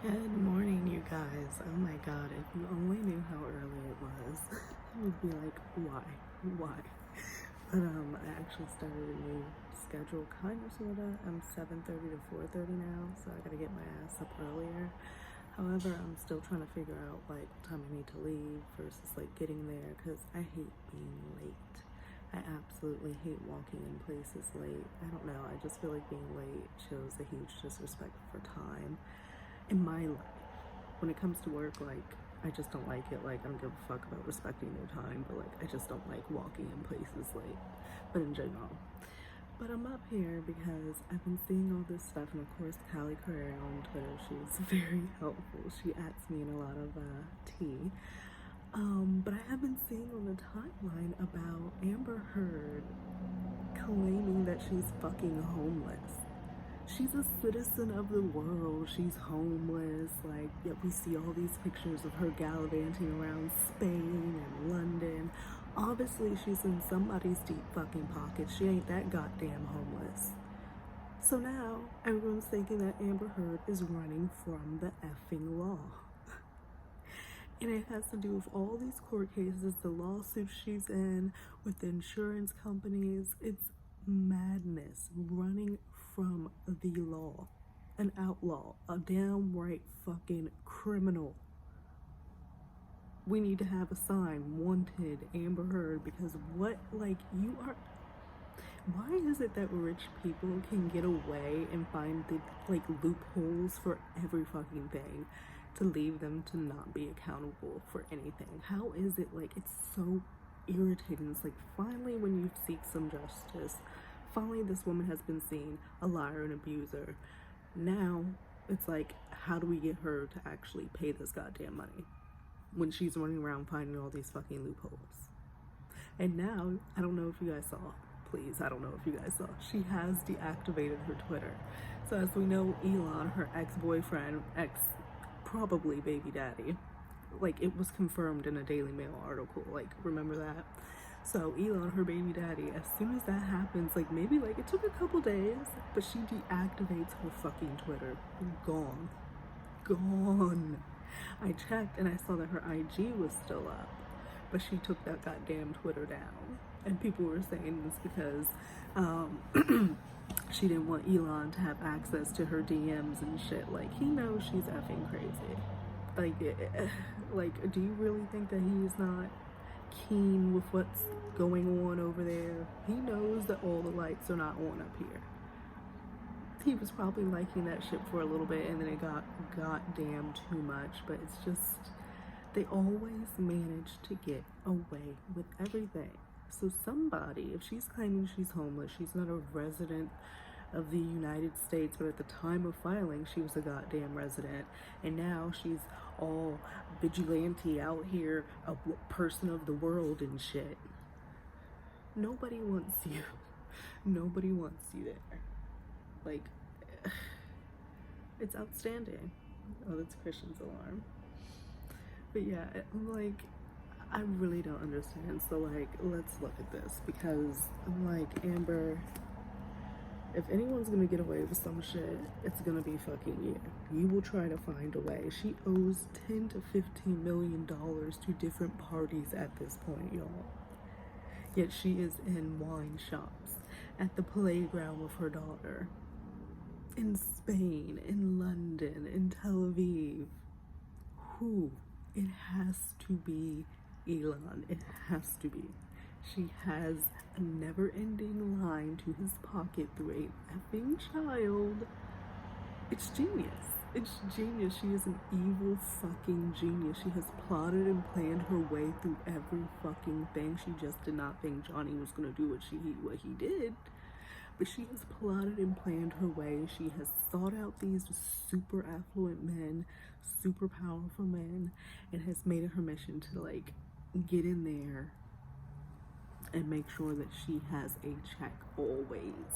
Good morning, you guys. Oh my god, if you only knew how early it was, you'd be like, why? Why? But I actually started a new schedule, kind of, sorta. I'm 7:30 to 4:30 now, so I gotta get my ass up earlier. However, I'm still trying to figure out like what time I need to leave versus like getting there, because I hate being late. I absolutely hate walking in places late. I don't know, I just feel like being late shows a huge disrespect for time in my life. When it comes to work, like, I just don't like it. Like, I don't give a fuck about respecting their time, but like, I just don't like walking in places late, but in general. But I'm up here because I've been seeing all this stuff, and of course Callie Carrera on Twitter, she's very helpful. She adds me in a lot of tea. But I have been seeing on the timeline about Amber Heard claiming that she's fucking homeless. She's a citizen of the world. She's homeless. Like, yet we see all these pictures of her gallivanting around Spain and London. Obviously, she's in somebody's deep fucking pocket. She ain't that goddamn homeless. So now, everyone's thinking that Amber Heard is running from the effing law. And it has to do with all these court cases, the lawsuits she's in with the insurance companies. It's madness. Running from the law. An outlaw. A downright fucking criminal. We need to have a sign, wanted Amber Heard, because what, like, you are... Why is it that rich people can get away and find the, like, loopholes for every fucking thing to leave them to not be accountable for anything? How is it, like, it's so irritating. It's like, finally, when you seek some justice, finally this woman has been seen a liar and abuser. Now it's like, how do we get her to actually pay this goddamn money when she's running around finding all these fucking loopholes? And now, I don't know if you guys saw, please, I don't know if you guys saw, she has deactivated her Twitter. So as we know, Elon, her ex-boyfriend, probably baby daddy, like, it was confirmed in a Daily Mail article, like, remember that? So Elon, her baby daddy, as soon as that happens, like, maybe, like, it took a couple days, but she deactivates her fucking Twitter. Gone. Gone. I checked and I saw that her IG was still up, but she took that goddamn Twitter down. And people were saying this because she didn't want Elon to have access to her DMs and shit. Like, he knows she's effing crazy. Like, do you really think that he's not keen with what's going on over there? He knows that all the lights are not on up here. He was probably liking that shit for a little bit, and then it got goddamn too much. But it's just, they always manage to get away with everything. So somebody, if she's claiming she's homeless, she's not a resident of the United States, but at the time of filing, she was a goddamn resident, and now she's all vigilante out here, a person of the world and shit. Nobody wants you. Nobody wants you there. Like, it's outstanding. Oh, that's Christian's alarm. But yeah, I'm like, I really don't understand. So like, let's look at this, because I'm like, Amber, if anyone's gonna get away with some shit, it's gonna be fucking you. You will try to find a way. She owes $10 to $15 million to different parties at this point, y'all. Yet she is in wine shops, at the playground with her daughter, in Spain, in London, in Tel Aviv. Who? It has to be Elon. It has to be. She has a never-ending line to his pocket through a effing child. It's genius. It's genius. She is an evil fucking genius. She has plotted and planned her way through every fucking thing. She just did not think Johnny was gonna do what he did. But she has plotted and planned her way. She has sought out these super affluent men, super powerful men, and has made it her mission to, like, get in there and make sure that she has a check always.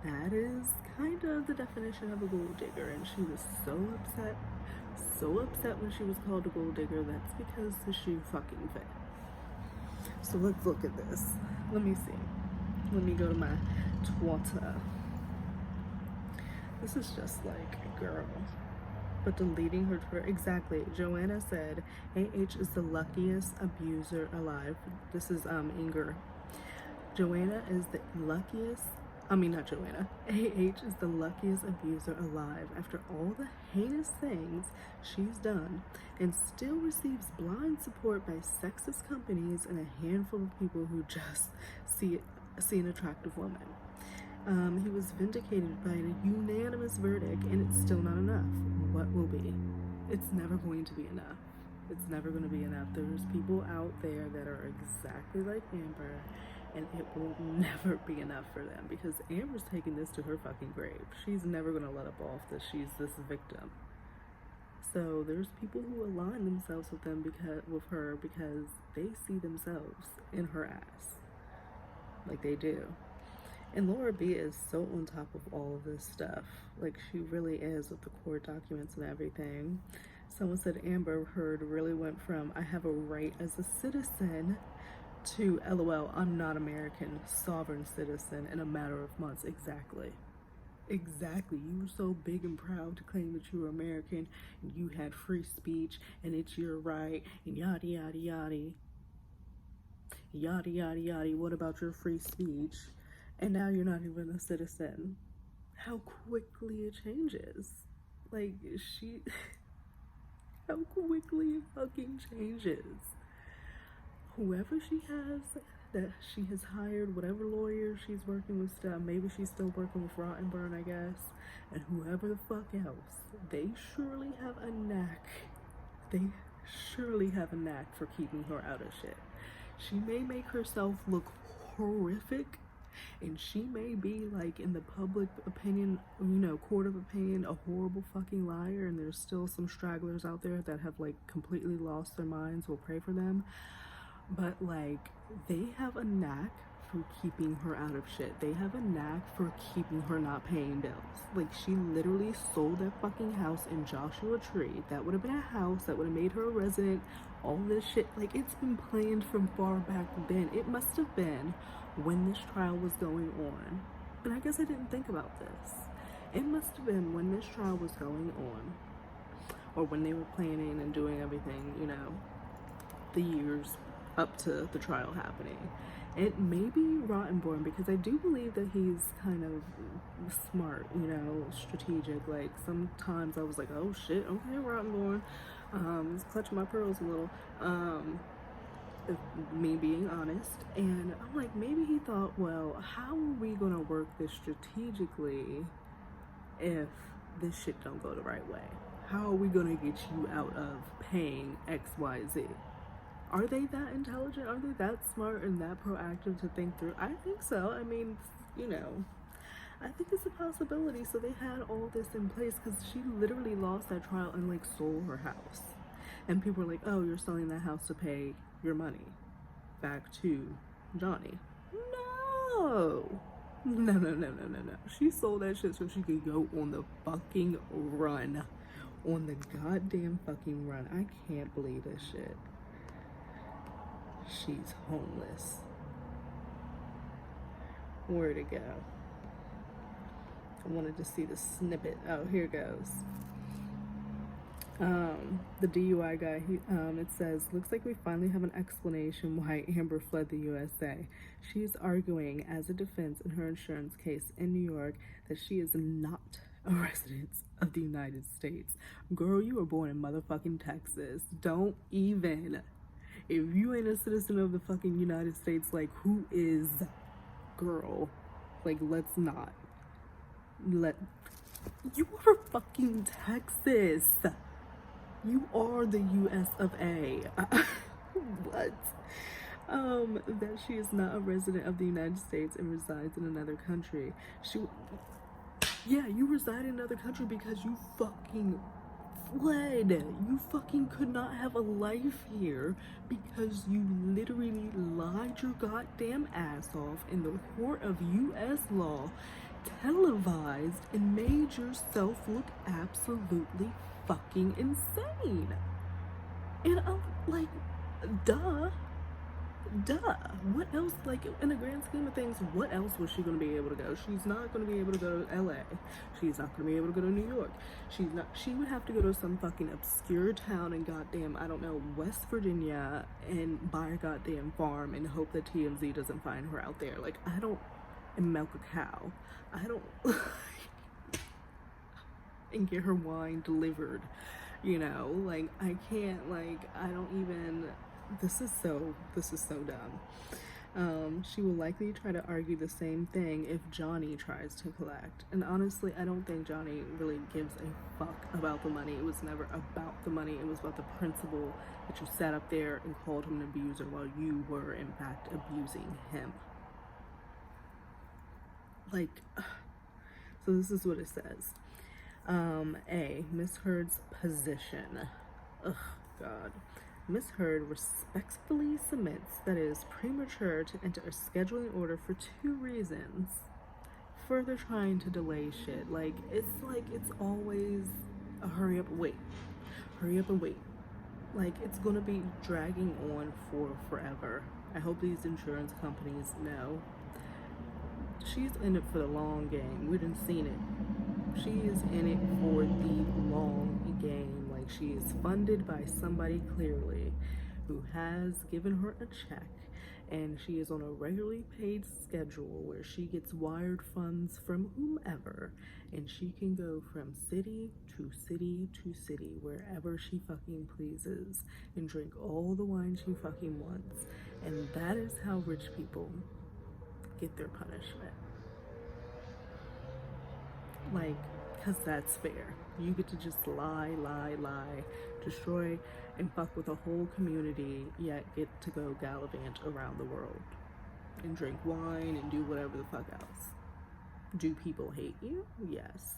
That is kind of the definition of a gold digger, and she was so upset when she was called a gold digger. That's because the shoe fucking fit. So let's look at this. Let me see. Let me go to my Twitter. This is just like, girl, but deleting her Twitter. Exactly. Joanna said, AH is the luckiest abuser alive. This is Inger. Joanna is the luckiest, not Joanna. AH is the luckiest abuser alive after all the heinous things she's done, and still receives blind support by sexist companies and a handful of people who just see an attractive woman. He was vindicated by a unanimous verdict, and it's still not enough. What will be? It's never going to be enough. It's never going to be enough. There's people out there that are exactly like Amber, and it will never be enough for them, because Amber's taking this to her fucking grave. She's never going to let up off that she's this victim. So there's people who align themselves with her because they see themselves in her ass, like they do. And Laura B is so on top of all of this stuff. Like, she really is, with the court documents and everything. Someone said Amber Heard really went from I have a right as a citizen to LOL, I'm not American, sovereign citizen in a matter of months. Exactly. You were so big and proud to claim that you were American and you had free speech and it's your right and yada yada yada. Yada yada yada. What about your free speech? And now you're not even a citizen. How quickly it changes. Like, how quickly it fucking changes. Whoever she has, that she has hired, whatever lawyer she's working with stuff, maybe she's still working with Rottenburn, I guess, and whoever the fuck else, they surely have a knack for keeping her out of shit. She may make herself look horrific, and she may be, like, in the public opinion, court of opinion, a horrible fucking liar, and there's still some stragglers out there that have, like, completely lost their minds. We'll pray for them. But, like, they have a knack for keeping her out of shit. They have a knack for keeping her not paying bills. Like, she literally sold that fucking house in Joshua Tree. That would have been a house that would have made her a resident. All this shit, like, it's been planned from far back then. It must have been when this trial was going on. And I guess I didn't think about this. It must have been when this trial was going on, or when they were planning and doing everything, the years up to the trial happening. It may be Rottenborn, because I do believe that he's kind of smart, strategic. Like, sometimes I was like, oh shit, okay, Rottenborn, just clutching my pearls a little, me being honest. And I'm like, maybe he thought, well, how are we gonna work this strategically if this shit don't go the right way? How are we gonna get you out of paying XYZ? Are they that intelligent? Are they that smart and that proactive to think through? I think so. I mean, I think it's a possibility. So they had all this in place, because she literally lost that trial and, like, sold her house. And people were like, oh, you're selling that house to pay your money back to Johnny. No. She sold that shit so she could go on the fucking run. On the goddamn fucking run. I can't believe this shit. She's homeless. Where'd it go? I wanted to see the snippet. Oh, here it goes. The DUI guy, it says, looks like we finally have an explanation why Amber fled the USA. She is arguing as a defense in her insurance case in New York that she is not a resident of the United States. Girl, you were born in motherfucking Texas. Don't even. If you ain't a citizen of the fucking United States, like, who is? Girl, like, let's not. You are fucking Texas. You are the US of A. What? That she is not a resident of the United States and resides in another country. Yeah, you reside in another country because you fucking fled. You fucking could not have a life here because you literally lied your goddamn ass off in the court of US law, televised, and made yourself look absolutely fucking insane. And I'm like, duh. Duh. What else, like, in the grand scheme of things, what else was she gonna be able to go? She's not gonna be able to go to LA. She's not gonna be able to go to New York. She would have to go to some fucking obscure town in goddamn, I don't know, West Virginia and buy a goddamn farm and hope that TMZ doesn't find her out there. Like, I don't, and milk a cow. I don't, and get her wine delivered, you know? Like, I can't, like, I don't even, this is so dumb. She will likely try to argue the same thing if Johnny tries to collect. And honestly, I don't think Johnny really gives a fuck about the money. It was never about the money. It was about the principle that you sat up there and called him an abuser while you were, in fact, abusing him. Like, so this is what it says. A, Miss Heard's position. Ugh, God. Miss Heard respectfully submits that it is premature to enter a scheduling order for 2 reasons. Further trying to delay shit. Like it's always a hurry up and wait. Hurry up and wait. Like, it's gonna be dragging on for forever. I hope these insurance companies know. She's in it for the long game. We done seen it. She is in it for the long game. Like, she is funded by somebody clearly who has given her a check, and she is on a regularly paid schedule where she gets wired funds from whomever, and she can go from city to city to city wherever she fucking pleases and drink all the wine she fucking wants. And that is how rich people get their punishment. Like, because that's fair. You get to just lie, destroy and fuck with a whole community, yet get to go gallivant around the world and drink wine and do whatever the fuck else. Do people hate you? Yes.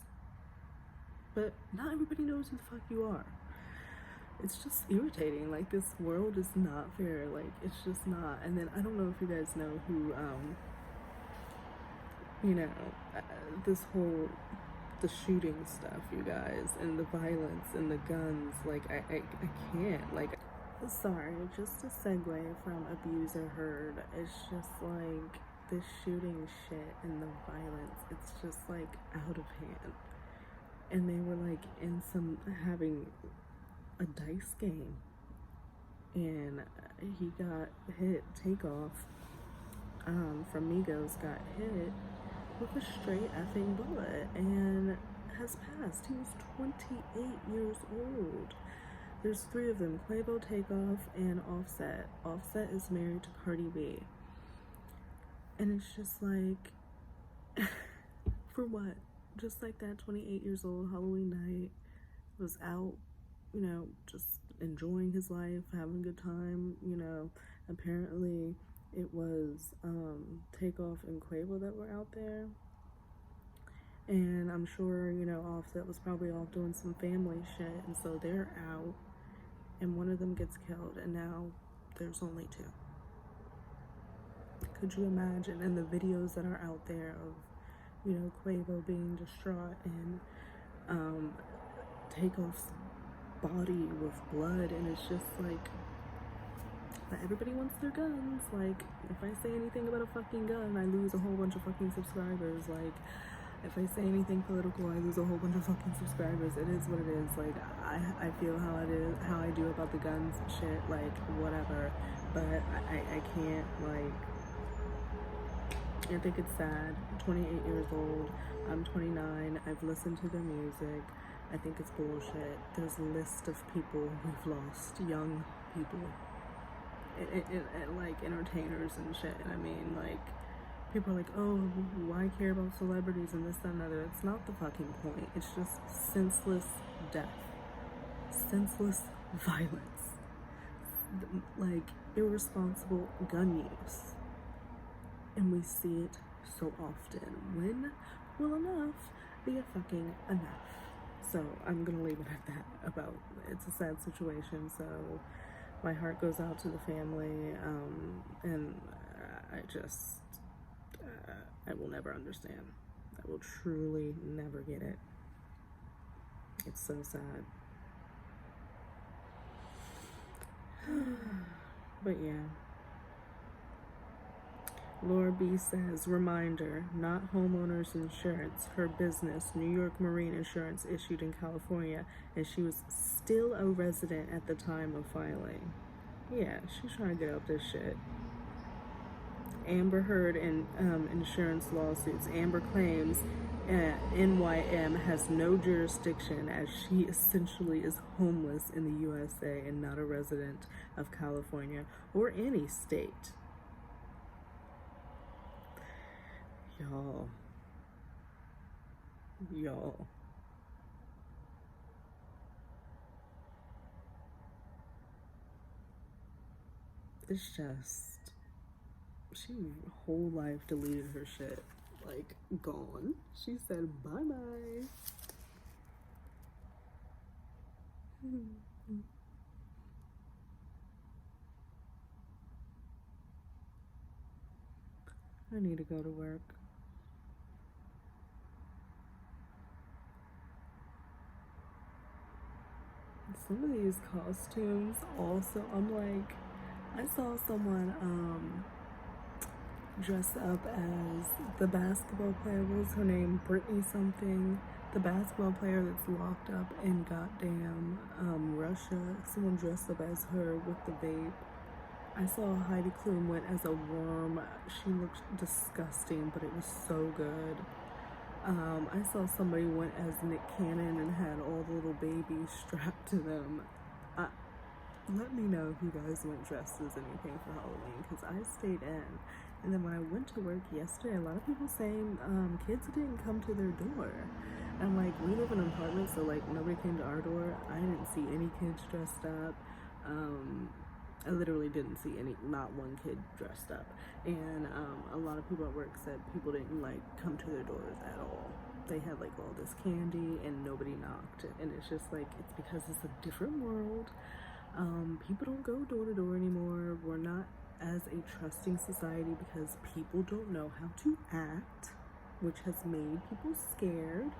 But not everybody knows who the fuck you are. It's just irritating. Like, this world is not fair. Like, it's just not. And then I don't know if you guys know who, you know, this whole, the shooting stuff, you guys, and the violence and the guns. Like, I can't. Like, sorry, just a segue from abuser Heard. It's just like this shooting shit and the violence. It's just like out of hand. And they were like having a dice game, and he got hit. Takeoff from Migos got hit with a straight effing bullet and has passed. He was 28 years old. There's 3 of them: Quavo, Takeoff, and Offset. Offset is married to Cardi B. And it's just like, for what? Just like that 28 years old Halloween night, was out, you know, just enjoying his life, having a good time, you know. Apparently it was Takeoff and Quavo that were out there. And I'm sure, you know, Offset was probably off doing some family shit, and so they're out, and one of them gets killed, and now there's only 2. Could you imagine? And the videos that are out there of, you know, Quavo being distraught and Takeoff's body with blood, and it's just like, but everybody wants their guns. Like, if I say anything about a fucking gun, I lose a whole bunch of fucking subscribers. Like, if I say anything political, I lose a whole bunch of fucking subscribers. It is what it is. Like, I feel how I do about the guns shit, like, whatever. But I can't, like, I think it's sad. 28 years old. I'm 29. I've listened to their music. I think it's bullshit. There's a list of people we've lost, young people, and like entertainers and shit. And I mean, like, people are like, oh, why care about celebrities and this, that, and other? It's not the fucking point. It's just senseless death, senseless violence, like irresponsible gun use. And we see it so often. When will enough be a fucking enough? So I'm gonna leave it at that. It's a sad situation, so my heart goes out to the family, and I will never understand. I will truly never get it. It's so sad. But yeah, Laura B says, reminder, not homeowners insurance, her business, New York Marine Insurance, issued in California, and she was still a resident at the time of filing. Yeah, she's trying to get out this shit. Amber Heard and insurance lawsuits. Amber claims NYM has no jurisdiction as she essentially is homeless in the USA and not a resident of California or any state. Y'all. It's just, she whole life deleted her shit. Like, gone. She said bye-bye. I need to go to work. Some of these costumes also, I'm like, I saw someone dress up as the basketball player. What was her name? Brittany something. The basketball player that's locked up in goddamn Russia. Someone dressed up as her with the vape. I saw Heidi Klum went as a worm. She looked disgusting, but it was so good. I saw somebody went as Nick Cannon and had all the little babies strapped to them. Let me know if you guys went dressed as anything for Halloween, because I stayed in. And then when I went to work yesterday, a lot of people saying kids didn't come to their door. And like, we live in an apartment, so like nobody came to our door. I didn't see any kids dressed up. I literally didn't see not one kid dressed up. And a lot of people at work said people didn't like come to their doors at all. They had like all this candy and nobody knocked. And it's just like, it's because it's a different world. People don't go door to door anymore. We're not as a trusting society because people don't know how to act, which has made people scared.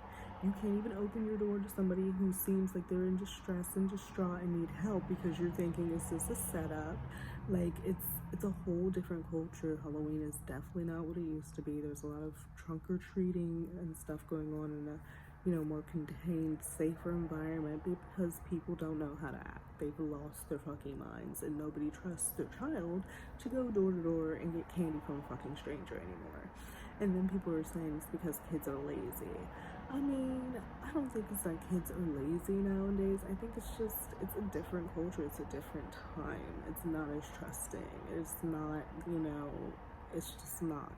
You can't even open your door to somebody who seems like they're in distress and distraught and need help because you're thinking, is this a setup? Like, it's a whole different culture. Halloween is definitely not what it used to be. There's a lot of trunk or treating and stuff going on in a, more contained, safer environment because people don't know how to act. They've lost their fucking minds and nobody trusts their child to go door to door and get candy from a fucking stranger anymore. And then people are saying it's because kids are lazy. I mean, I don't think it's that kids are lazy nowadays. I think it's a different culture. It's a different time. It's not as trusting. It's not, it's just not.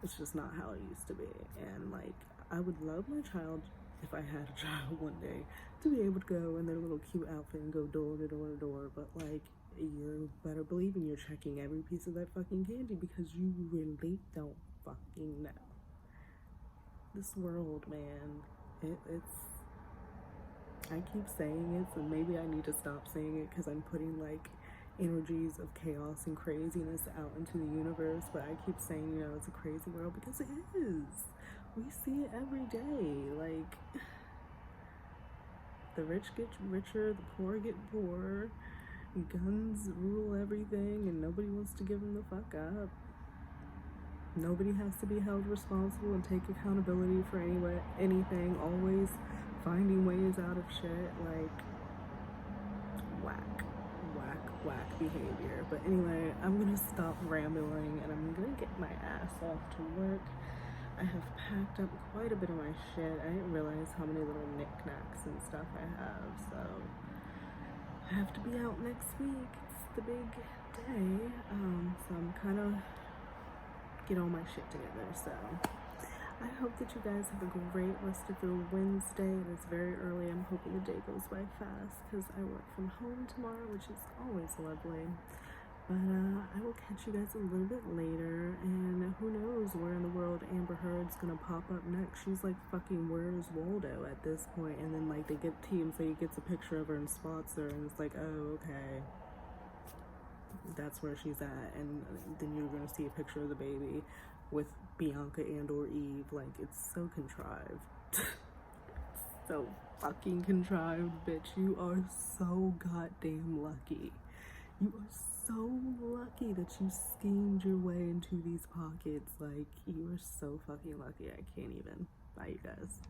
It's just not how it used to be. And like, I would love my child, if I had a child one day, to be able to go in their little cute outfit and go door to door to door. But like, you better believe you're checking every piece of that fucking candy because you really don't fucking know. This world, man, it's, I keep saying it, so maybe I need to stop saying it because I'm putting like energies of chaos and craziness out into the universe, but I keep saying, it's a crazy world because it is. We see it every day. Like, the rich get richer, the poor get poorer, guns rule everything, and nobody wants to give them the fuck up. Nobody has to be held responsible and take accountability for anything, always finding ways out of shit. Like, whack behavior. But anyway, I'm gonna stop rambling and I'm gonna get my ass off to work. I have packed up quite a bit of my shit. I didn't realize how many little knickknacks and stuff I have, so I have to be out next week. It's the big day, so I'm kind of get all my shit together. So I hope that you guys have a great rest of your Wednesday. It's very early. I'm hoping the day goes by fast because I work from home tomorrow, which is always lovely. But I will catch you guys a little bit later, and who knows where in the world Amber Heard's gonna pop up next. She's like fucking Where's Waldo at this point, and then like they get TMZ gets a picture of her and spots her, and it's like, oh, okay, that's where she's at. And then you're gonna see a picture of the baby with Bianca and or Eve. Like, it's so contrived. So fucking contrived, bitch. You are so goddamn lucky. You are so so lucky that you schemed your way into these pockets. Like, you are so fucking lucky. I can't even. Bye, you guys.